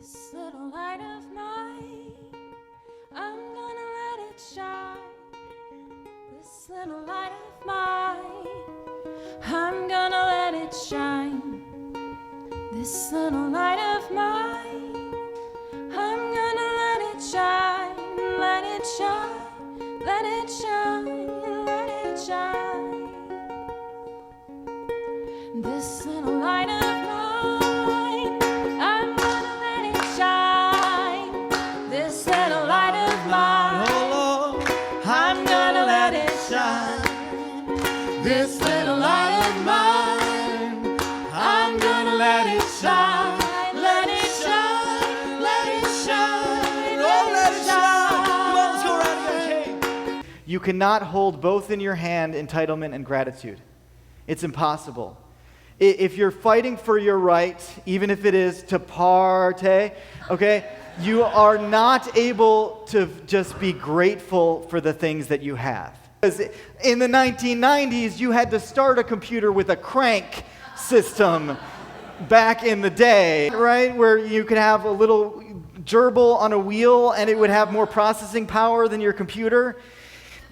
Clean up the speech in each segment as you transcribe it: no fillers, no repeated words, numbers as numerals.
This little light of mine, I'm gonna let it shine. This little light of mine, I'm gonna let it shine. This little light of mine, I'm gonna let it shine, let it shine, let it shine, let it shine. This little light of mine, I'm gonna let it shine. This little light of mine, Oh Lord, I'm gonna let it shine. This little light of mine, I'm gonna let it shine. Let it shine, let it shine, oh let it shine. Come on, let's go around here, okay? You cannot hold both in your hand entitlement and gratitude. It's impossible. If you're fighting for your right, even if it is to party, okay, you are not able to just be grateful for the things that you have. Because in the 1990s, you had to start a computer with a crank system back in the day, right? Where you could have a little gerbil on a wheel and it would have more processing power than your computer.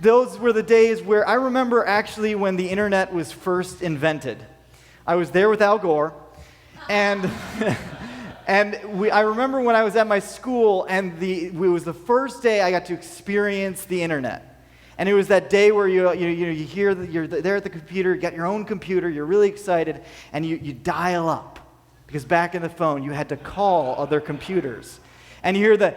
Those were the days where I remember actually when the internet was first invented. I was there with Al Gore, and I remember when I was at my school, and it was the first day I got to experience the internet. And it was that day where you hear that you're there at the computer, you got your own computer, you're really excited, and you dial up. Because back in the phone, you had to call other computers. And you hear the,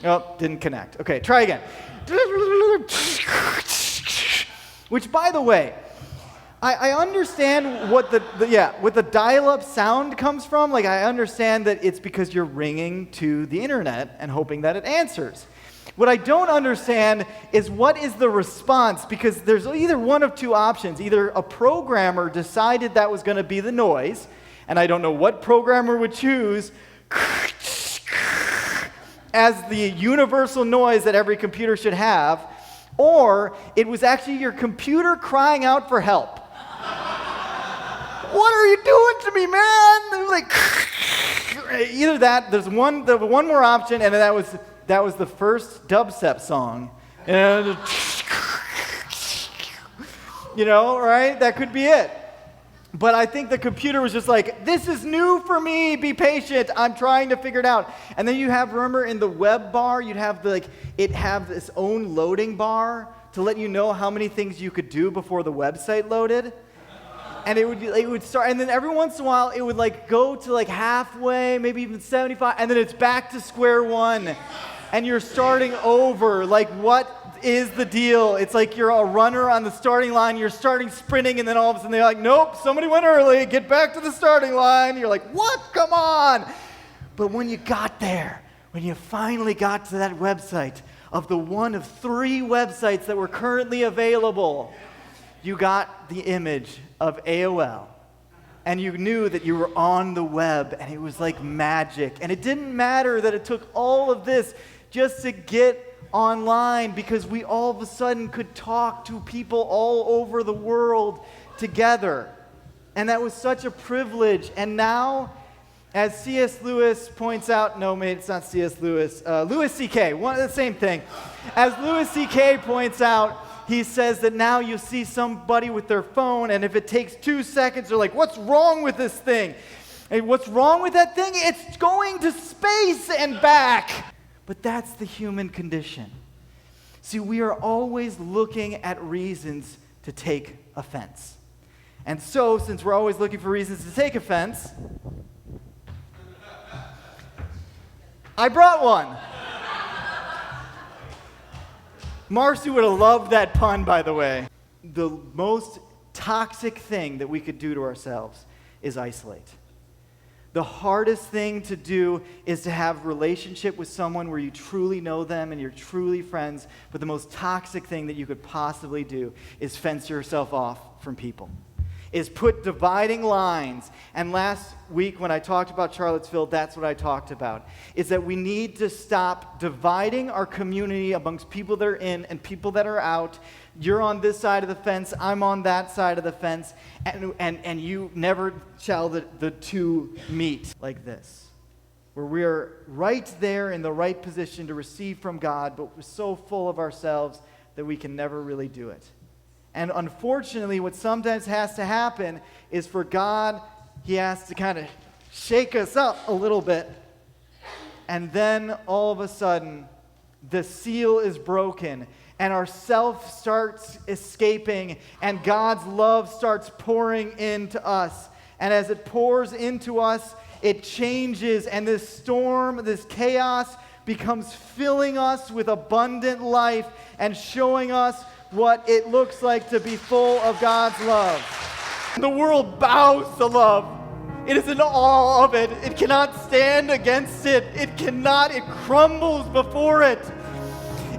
oh, didn't connect. Okay, try again. Which, by the way, I understand what the dial-up sound comes from. Like, I understand that it's because you're ringing to the internet and hoping that it answers. What I don't understand is what is the response, because there's either one of two options. Either a programmer decided that was going to be the noise, and I don't know what programmer would choose as the universal noise that every computer should have, or it was actually your computer crying out for help. What are you doing to me, man? Like, either that, there's one more option, and that was the first dubstep song. And right? That could be it. But I think the computer was just like, this is new for me, be patient, I'm trying to figure it out. And then you have, remember in the web bar, you'd have it have this own loading bar to let you know how many things you could do before the website loaded. And it would start, and then every once in a while, it would go to halfway, maybe even 75, and then it's back to square one. And you're starting over, what is the deal? It's like you're a runner on the starting line, you're starting sprinting, and then all of a sudden they're like, nope, somebody went early, get back to the starting line. You're like, what? Come on. But when you got there, when you finally got to that website, of the one of 3 websites that were currently available, you got the image of AOL. And you knew that you were on the web, and it was like magic. And it didn't matter that it took all of this just to get online, because we all of a sudden could talk to people all over the world together. And that was such a privilege. And now, as C.S. Lewis points out, no, mate, it's not C.S. Lewis, Louis C.K., the same thing. As Louis C.K. points out, he says that now you see somebody with their phone, and if it takes 2 seconds, they're like, what's wrong with this thing? And what's wrong with that thing? It's going to space and back. But that's the human condition. See, we are always looking at reasons to take offense. And so, since we're always looking for reasons to take offense, I brought one. Marcy would have loved that pun, by the way. The most toxic thing that we could do to ourselves is isolate. The hardest thing to do is to have a relationship with someone where you truly know them and you're truly friends, but the most toxic thing that you could possibly do is fence yourself off from people. is put dividing lines. And last week when I talked about Charlottesville, that's what I talked about, is that we need to stop dividing our community amongst people that are in and people that are out. You're on this side of the fence, I'm on that side of the fence, and you never shall the two meet like this, where we are right there in the right position to receive from God, but we're so full of ourselves that we can never really do it. And unfortunately, what sometimes has to happen is for God, he has to kind of shake us up a little bit, and then all of a sudden, the seal is broken, and our self starts escaping, and God's love starts pouring into us. And as it pours into us, it changes, and this storm, this chaos, becomes filling us with abundant life and showing us what it looks like to be full of God's love. The world bows to love. It is in awe of it. It cannot stand against it. It crumbles before it.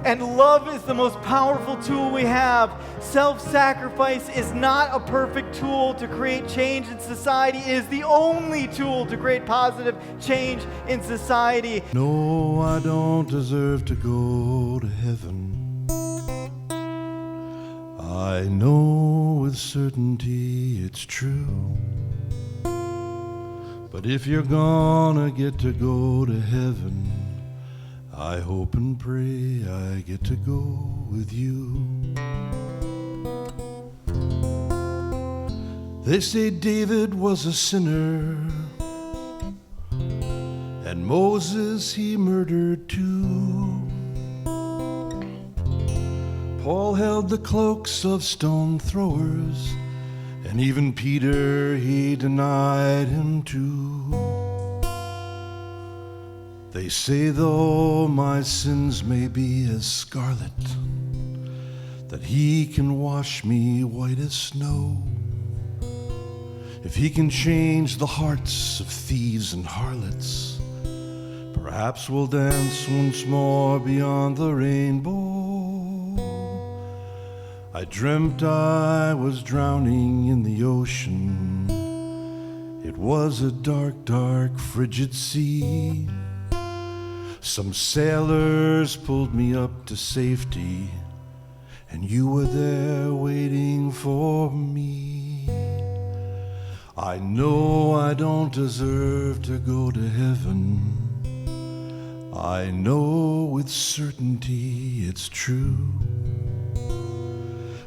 And love is the most powerful tool we have. Self-sacrifice is not a perfect tool to create change in society. It is the only tool to create positive change in society. No, I don't deserve to go to heaven. I know with certainty it's true. But if you're gonna get to go to heaven, I hope and pray I get to go with you. They say David was a sinner, and Moses he murdered too. Paul held the cloaks of stone throwers, and even Peter he denied him too. They say though my sins may be as scarlet, that he can wash me white as snow. If he can change the hearts of thieves and harlots, perhaps we'll dance once more beyond the rainbow. I dreamt I was drowning in the ocean. It was a dark, dark, frigid sea. Some sailors pulled me up to safety, and you were there waiting for me. I know I don't deserve to go to heaven. I know with certainty it's true.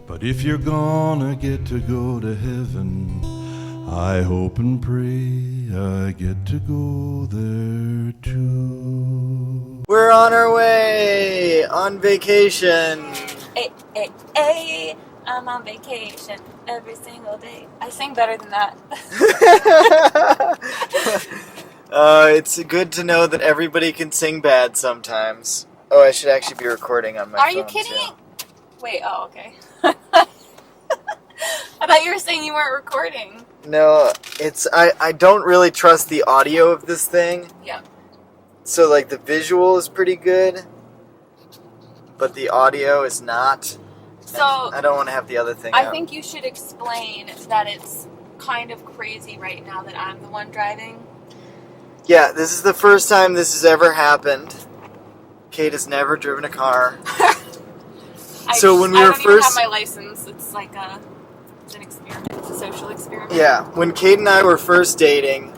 But if you're gonna get to go to heaven, I hope and pray I get to go there too. We're on our way on vacation. Hey, I'm on vacation every single day. I sing better than that. It's good to know that everybody can sing bad sometimes. Oh, I should actually be recording on my phone. Are you kidding? Too. Wait, oh, okay. I thought you were saying you weren't recording. No, I don't really trust the audio of this thing. Yeah. So, like, the visual is pretty good, but the audio is not. So, I don't want to have the other thing I out. think you should explain that it's kind of crazy right now that I'm the one driving. Yeah, this is the first time this has ever happened. Kate has never driven a car. So when we were I don't even first- have my license. It's like it's an experiment. It's a social experiment. Yeah, when Kate and I were first dating,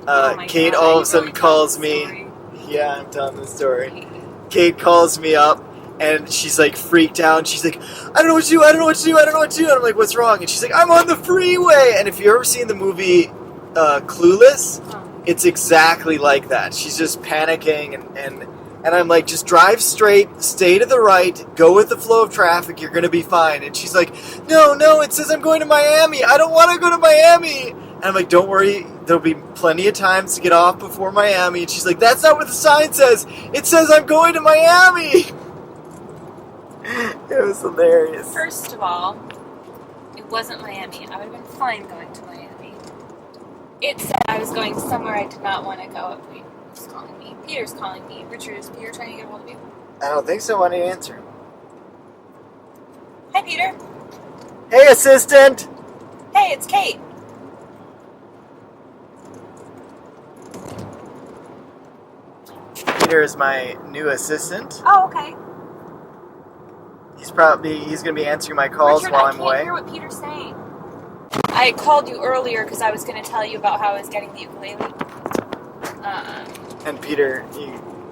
Oh my Kate God, all are of you a sudden really calls telling me. the story? Yeah, I'm telling the story. Kate calls me up, and she's like freaked out. And she's like, I don't know what to do. I don't know what to do. I don't know what to do. And I'm like, what's wrong? And she's like, I'm on the freeway. And if you've ever seen the movie Clueless, it's exactly like that. She's just panicking, and I'm like, just drive straight, stay to the right, go with the flow of traffic, you're going to be fine. And she's like, no, it says I'm going to Miami. I don't want to go to Miami. And I'm like, don't worry, there'll be plenty of times to get off before Miami. And she's like, that's not what the sign says. It says I'm going to Miami. It was hilarious. First of all, it wasn't Miami. I would have been fine going to Miami. It said I was going somewhere I did not want to go. Wait, who's calling me? Peter's calling me. Richard, is Peter trying to get a hold of you? I don't think so. Why don't you answer him? Hi, Peter. Hey, assistant. Hey, Hey, it's Kate. Peter is my new assistant. Oh, okay. He's gonna be answering my calls Richard, while I I'm can't away. hear what Peter's saying. I called you earlier because I was going to tell you about how I was getting the ukulele. And Peter,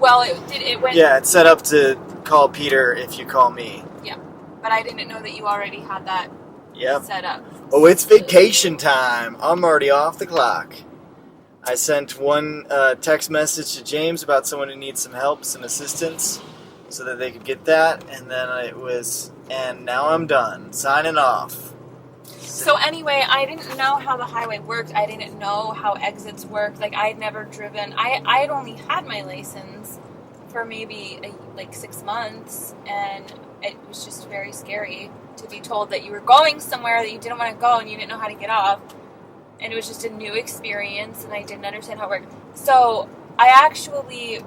Well, it went. yeah, it's set up to call Peter if you call me. Yeah, but I didn't know that you already had that Yep. set up. Oh, it's vacation time. I'm already off the clock. I sent one text message to James about someone who needs some help, some assistance, so that they could get that, and then and now I'm done. Signing off. So anyway, I didn't know how the highway worked. I didn't know how exits worked. Like, I had never driven. I had only had my license for maybe 6 months, and it was just very scary to be told that you were going somewhere that you didn't want to go and you didn't know how to get off. And it was just a new experience, and I didn't understand how it worked. So I actually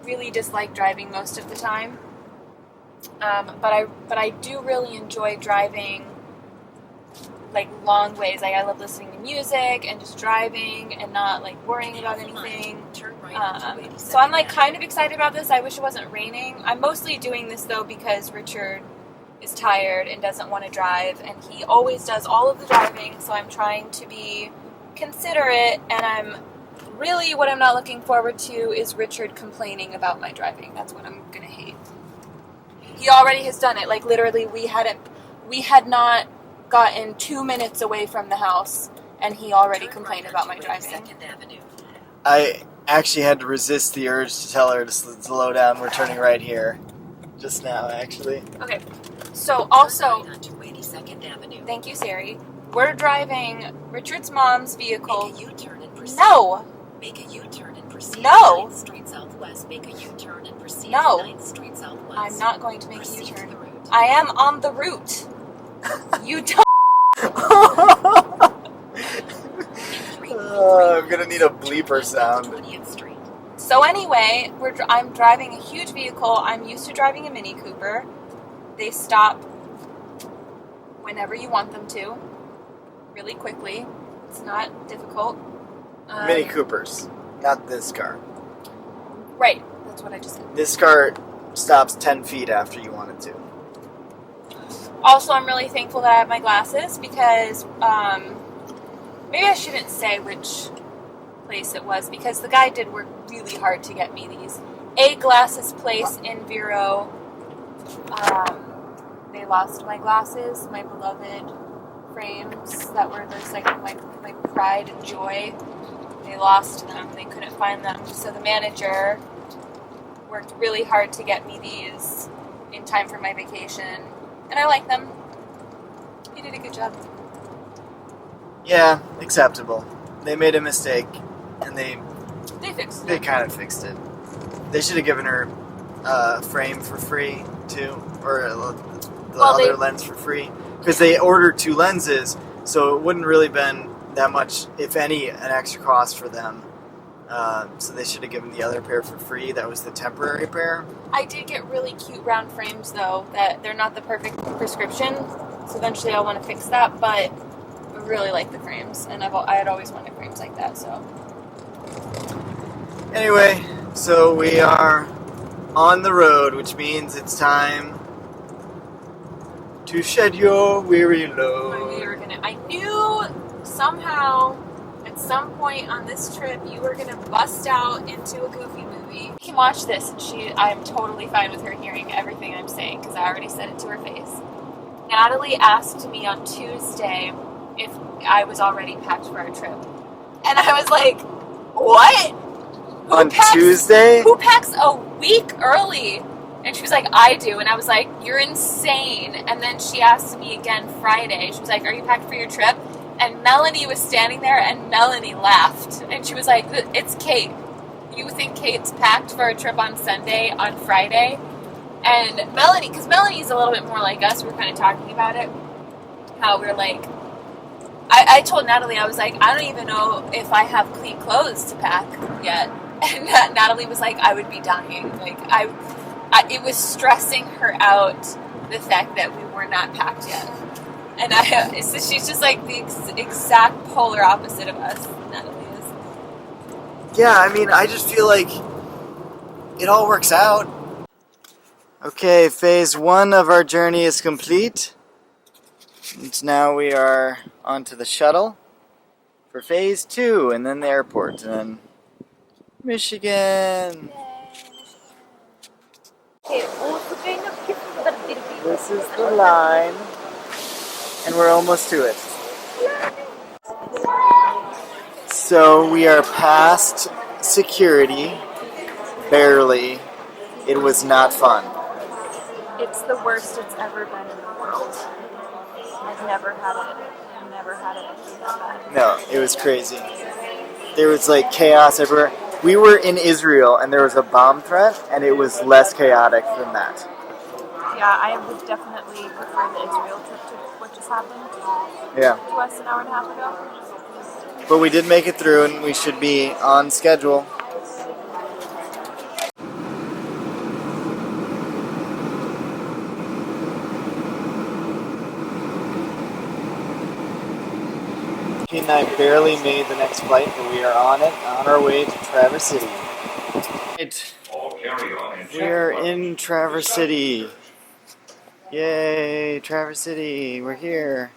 really dislike driving most of the time. But I do really enjoy driving like long ways. Like, I love listening to music and just driving and not like worrying about anything. So I'm like kind of excited about this. I wish it wasn't raining. I'm mostly doing this though because Richard is tired and doesn't want to drive, and he always does all of the driving, so I'm trying to be considerate, and what I'm not looking forward to is Richard complaining about my driving. That's what I'm gonna hate. He already has done it. Like, literally, we had not gotten 2 minutes away from the house, and he already complained about my driving. I actually had to resist the urge to tell her to slow down. We're turning right here. Just now, actually. Okay. So, also, thank you, Sari. We're driving Richard's mom's vehicle. Make a U-turn and proceed. No. Make a U-turn and proceed. No. 9th Street Southwest. Make a U-turn and proceed. No. 9th Street Southwest. I'm not going to make a Proceed U-turn. to the route. I am on the route. You don't. I'm gonna need a bleeper sound. 20th Street. So anyway, I'm driving a huge vehicle. I'm used to driving a Mini Cooper. They stop whenever you want them to, really quickly. It's not difficult. Mini Coopers, not this car. Right, that's what I just said. This car stops 10 feet after you want it to. Also, I'm really thankful that I have my glasses because maybe I shouldn't say which place it was, because the guy did work really hard to get me these. A glasses place in Vero. They lost my glasses, my beloved frames that were just like my pride and joy. They lost them. They couldn't find them. So the manager worked really hard to get me these in time for my vacation. And I like them. He did a good job. Yeah, acceptable. They made a mistake, and they fixed they it. kind of fixed it. They should have given her a frame for free, too, or the other lens for free, because they ordered 2 lenses, so it wouldn't really been that much, if any, an extra cost for them. So they should have given the other pair for free. That was the temporary pair. I did get really cute round frames, though, that they're not the perfect prescription, so eventually I'll want to fix that, but I really like the frames, and I had always wanted frames like that, so. Anyway, so we are on the road, which means it's time to shed your weary load. I knew somehow at some point on this trip you were gonna bust out into a Goofy movie. You can watch this, and I'm totally fine with her hearing everything I'm saying because I already said it to her face. Natalie asked me on Tuesday if I was already packed for our trip, and I was like, "What? On Tuesday? Who packs a week early?" And she was like, "I do." And I was like, "You're insane." And then she asked me again Friday. She was like, "Are you packed for your trip?" And Melanie was standing there, and Melanie laughed. And she was like, "It's Kate. You think Kate's packed for a trip on Sunday, on Friday?" And Melanie, because Melanie's a little bit more like us, we were kind of talking about it. How we're like, I told Natalie, I was like, "I don't even know if I have clean clothes to pack yet." And Natalie was like, "I would be dying." Like, it was stressing her out, the fact that we were not packed yet. And so she's just like the exact polar opposite of us. Natalie is. Yeah, I mean, I just feel like it all works out. Okay, phase 1 of our journey is complete. And now we are onto the shuttle for phase 2, and then the airport, and then Michigan. This is the line, and we're almost to it. So we are past security, barely. It was not fun. It's the worst it's ever been in the world. I've never had anything that bad. No, it was crazy. There was like chaos everywhere. We were in Israel and there was a bomb threat, and it was less chaotic than that. Yeah, I would definitely prefer the Israel trip to what just happened Yeah. to us an hour and a half ago. But we did make it through, and we should be on schedule. He and I barely made the next flight, but we are on it, on our way to Traverse City. Right. We are in Traverse City. Yay, Traverse City, we're here.